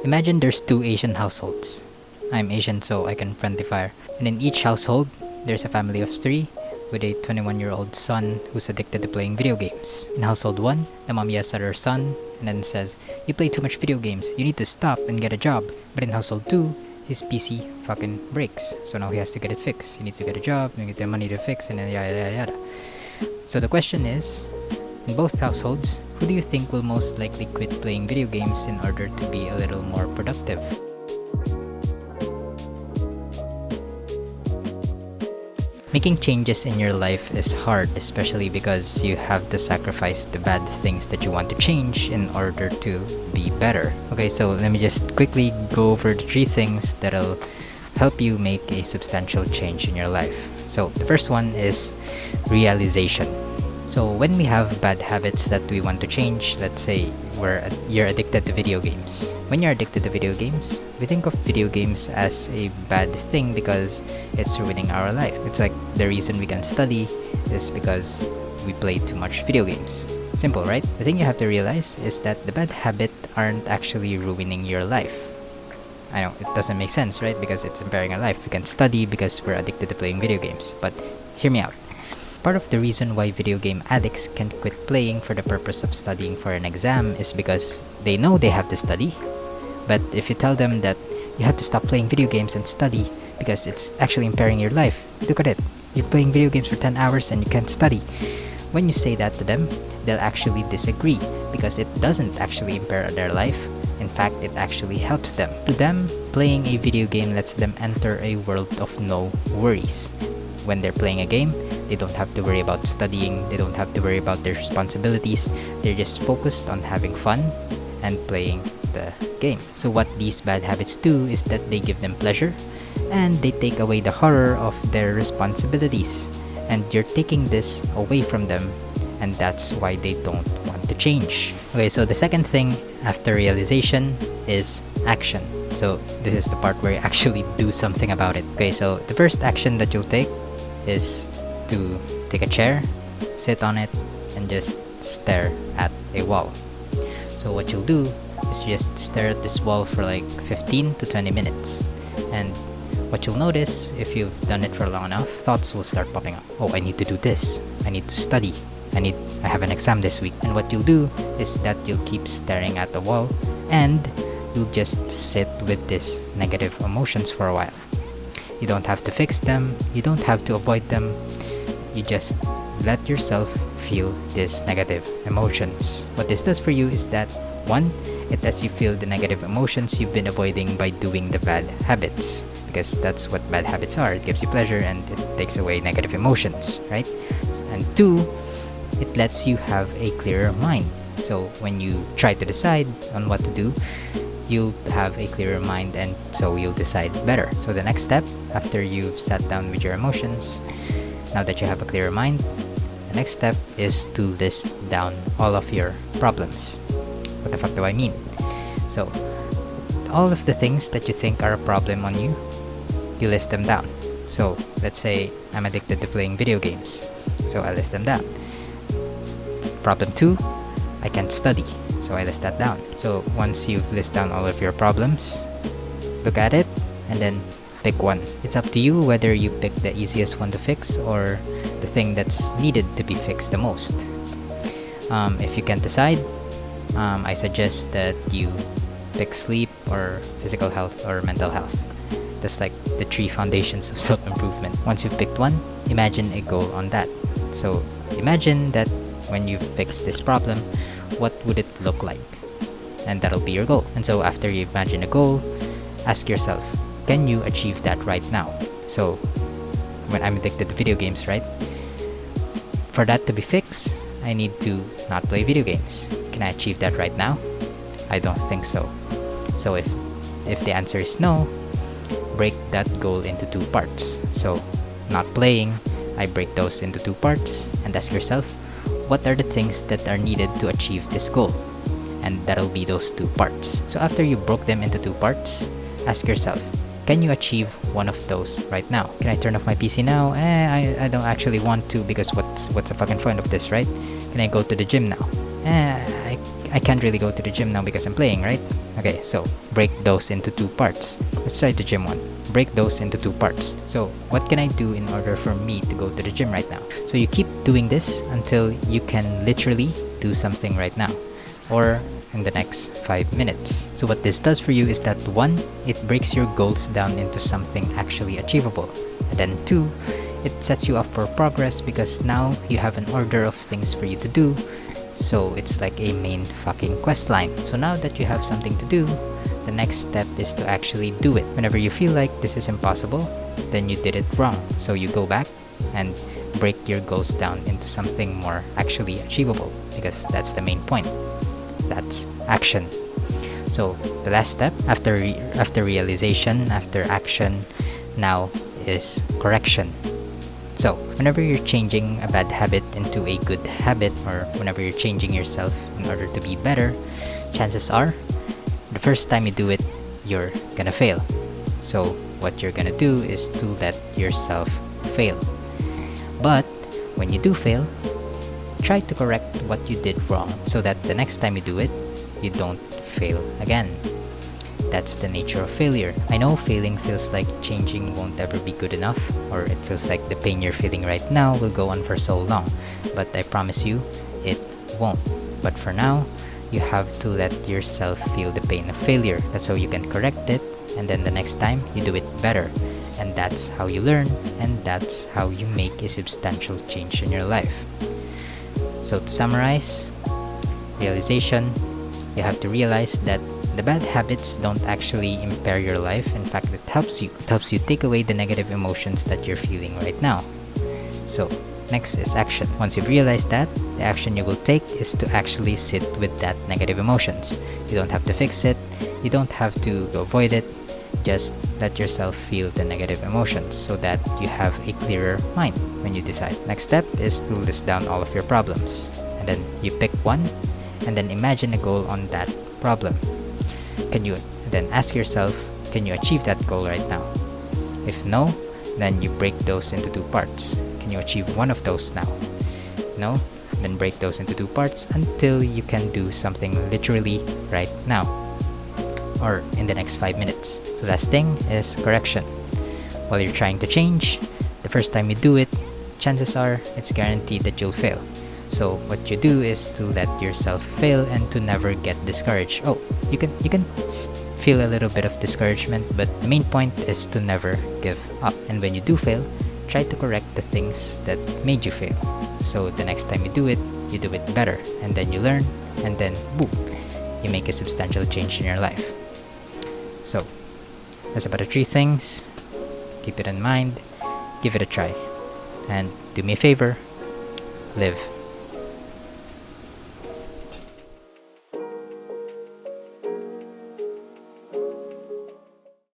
Imagine there's two Asian households. I'm Asian, so I can friendly fire. And in each household, there's a family of three with a 21-year-old son who's addicted to playing video games. In household 1, the mom yells at her son and then says, "You play too much video games, you need to stop and get a job." But in household 2, his PC fucking breaks, so now he has to get it fixed. He needs to get a job, and get the money to fix, and then yada yada yada. So the question is, in both households, who do you think will most likely quit playing video games in order to be a little more productive? Making changes in your life is hard, especially because you have to sacrifice the bad things that you want to change in order to be better. Okay, so let me just quickly go over the 3 things that'll help you make a substantial change in your life. So the first one is realization. So when we have bad habits that we want to change, let's say you're addicted to video games. When you're addicted to video games, we think of video games as a bad thing because it's ruining our life. It's like the reason we can study is because we play too much video games. Simple, right? The thing you have to realize is that the bad habit aren't actually ruining your life. I know, it doesn't make sense, right? Because it's impairing our life. We can study because we're addicted to playing video games. But hear me out. Part of the reason why video game addicts can't quit playing for the purpose of studying for an exam is because they know they have to study. But if you tell them that you have to stop playing video games and study because it's actually impairing your life, look at it. You're playing video games for 10 hours and you can't study. When you say that to them, they'll actually disagree because it doesn't actually impair their life. In fact, it actually helps them. To them, playing a video game lets them enter a world of no worries. When they're playing a game, they don't have to worry about studying, they don't have to worry about their responsibilities, they're just focused on having fun and playing the game. So what these bad habits do is that they give them pleasure and they take away the horror of their responsibilities. And you're taking this away from them, and that's why they don't want to change. Okay, so the second thing after realization is action. So this is the part where you actually do something about it. Okay, so the first action that you'll take is to take a chair, sit on it, and just stare at a wall. So what you'll do is just stare at this wall for like 15 to 20 minutes. And what you'll notice, if you've done it for long enough, thoughts will start popping up. Oh, I need to do this. I need to study. I have an exam this week. And what you'll do is that you'll keep staring at the wall and you'll just sit with these negative emotions for a while. You don't have to fix them. You don't have to avoid them. You just let yourself feel these negative emotions. What this does for you is that 1, it lets you feel the negative emotions you've been avoiding by doing the bad habits, because that's what bad habits are. It gives you pleasure and it takes away negative emotions, right? And 2, it lets you have a clearer mind. So when you try to decide on what to do, you'll have a clearer mind, and so you'll decide better. So the next step, after you've sat down with your emotions, now that you have a clearer mind, the next step is to list down all of your problems. What the fuck do I mean? So all of the things that you think are a problem on you, you list them down. So let's say I'm addicted to playing video games, so I list them down. Problem 2, I can't study, so I list that down. So once you've listed down all of your problems, look at it and then pick one. It's up to you whether you pick the easiest one to fix or the thing that's needed to be fixed the most. If you can't decide, I suggest that you pick sleep or physical health or mental health. That's like the 3 foundations of self-improvement. Once you've picked one, imagine a goal on that. So imagine that when you've fixed this problem, what would it look like? And that'll be your goal. And so after you imagine a goal, ask yourself, can you achieve that right now? So when I'm addicted to video games, right? For that to be fixed, I need to not play video games. Can I achieve that right now? I don't think so. So if the answer is no, break that goal into 2 parts. So not playing, I break those into 2 parts and ask yourself, what are the things that are needed to achieve this goal? And that'll be those 2 parts. So after you broke them into 2 parts, ask yourself, can you achieve one of those right now? Can I turn off my PC now? I don't actually want to, because what's the fucking point of this, right? Can I go to the gym now? I can't really go to the gym now because I'm playing, right? Okay, so break those into two parts. Let's try the gym one. Break those into two parts. So what can I do in order for me to go to the gym right now? So you keep doing this until you can literally do something right now, or in the next 5 minutes. So what this does for you is that 1, it breaks your goals down into something actually achievable. And then 2, it sets you up for progress because now you have an order of things for you to do. So it's like a main fucking quest line. So now that you have something to do, the next step is to actually do it. Whenever you feel like this is impossible, then you did it wrong. So you go back and break your goals down into something more actually achievable, because that's the main point. That's action. So the last step after realization, after action, now is correction. So whenever you're changing a bad habit into a good habit, or whenever you're changing yourself in order to be better, chances are the first time you do it, you're gonna fail. So what you're gonna do is to let yourself fail. But when you do fail, try to correct what you did wrong so that the next time you do it, you don't fail again. That's the nature of failure. I know failing feels like changing won't ever be good enough, or it feels like the pain you're feeling right now will go on for so long, but I promise you, it won't. But for now, you have to let yourself feel the pain of failure. That's how you can correct it, and then the next time you do it better. And that's how you learn, and that's how you make a substantial change in your life. So to summarize, realization, you have to realize that the bad habits don't actually impair your life. In fact, it helps you. It helps you take away the negative emotions that you're feeling right now. So next is action. Once you've realized that, the action you will take is to actually sit with that negative emotions. You don't have to fix it. You don't have to avoid it. Just let yourself feel the negative emotions so that you have a clearer mind when you decide. Next step is to list down all of your problems. And then you pick one, and then imagine a goal on that problem. Can you then ask yourself, can you achieve that goal right now? If no, then you break those into two parts. Can you achieve one of those now? No? Then break those into two parts until you can do something literally right now, or in the next 5 minutes. So last thing is correction. While you're trying to change, the first time you do it, chances are it's guaranteed that you'll fail. So what you do is to let yourself fail and to never get discouraged. Oh, you can feel a little bit of discouragement, but the main point is to never give up. And when you do fail, try to correct the things that made you fail. So the next time you do it better, and then you learn, and then boom, you make a substantial change in your life. So that's about the 3 things. Keep it in mind, give it a try, and do me a favor, live